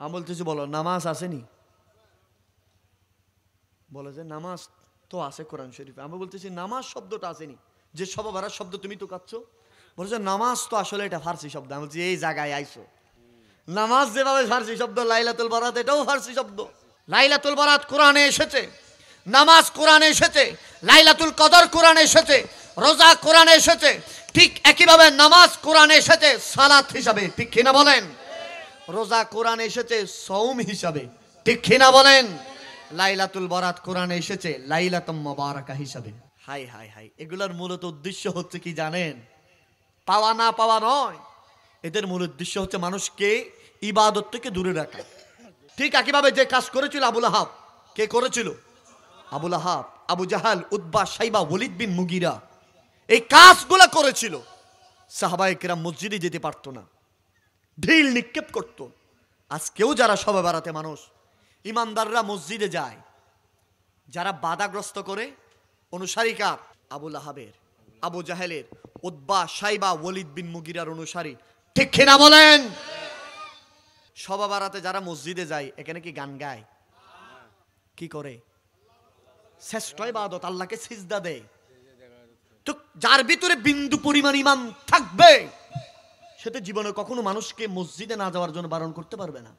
আমি বলতেছি বলো নামাজ আসেনি, বলে যে নামাজ তো আছে কোরআন শরীফে। আমি বলতেছি নামাজ শব্দটা আসেনি, যে সব বারার শব্দ তুমি তো কাচ্ছ। বলছে নামাজ তো আসলে এটা ফার্সি শব্দ। আমি বলছি এই জায়গায় আইসো, নামাজ যেভাবে ফার্সি শব্দ, লাইলাতুল বারাত এটাও ফার্সি শব্দ। লাইলাতুল বারাত কোরআনে এসেছে, নামাজ কোরআনে এসেছে, লাইলাতুল কদর কোরআনে এসেছে, রোজা কোরআনে এসেছে, ঠিক একইভাবে নামাজ কোরআনে এসেছে সালাত হিসাবে, ঠিক কিনা বলেন? রোজা কোরআনে এসেছে সওম হিসাবে, ঠিক কিনা বলেন? লাইলাতুল বারাত কোরআনে এসেছে লাইলাতুম মুবারাকা হিসাবে। হাই হাই হাই, এগুলোর মূলত উদ্দেশ্য হচ্ছে কি জানেন? পাওয়া না পাওয়া নয়, এদের মূল উদ্দেশ্য হচ্ছে মানুষকে ইবাদত থেকে দূরে রাখা। ঠিক একইভাবে যে কাজ করেছিল আবুল আহাব, কে করেছিল? আবুল আহাব, আবু জাহাল, উতবা, সাইবা, ওয়ালিদ বিন মুগিরা এই কাজগুলো করেছিল। সাহাবায়ে কেরাম মসজিদে যেতে পারতো না, ঢিল নিক্ষেপ করত। আজকেও যারা শবে বারাতে মানুষ ইমানদাররা মসজিদে যায়, যারা বাধাগ্রস্ত করে অনুসারী কার? আবুল আহাবের, আবু জাহেলের, উতবা, সাইবা, ওয়ালিদ বিন মুগিরার অনুসারী, ঠিক কিনা বলেন? শবে বারাতে যারা মসজিদে যায় এখানে কি গান গায়? কি করে? শ্রেষ্ঠ ইবাদত, আল্লাহকে সিজদা দেয়। তো যার ভিতরে বিন্দু পরিমাণ ঈমান থাকবে, সেটা জীবনে কখনো মানুষকে মসজিদে না যাওয়ার জন্য বারণ করতে পারবে না।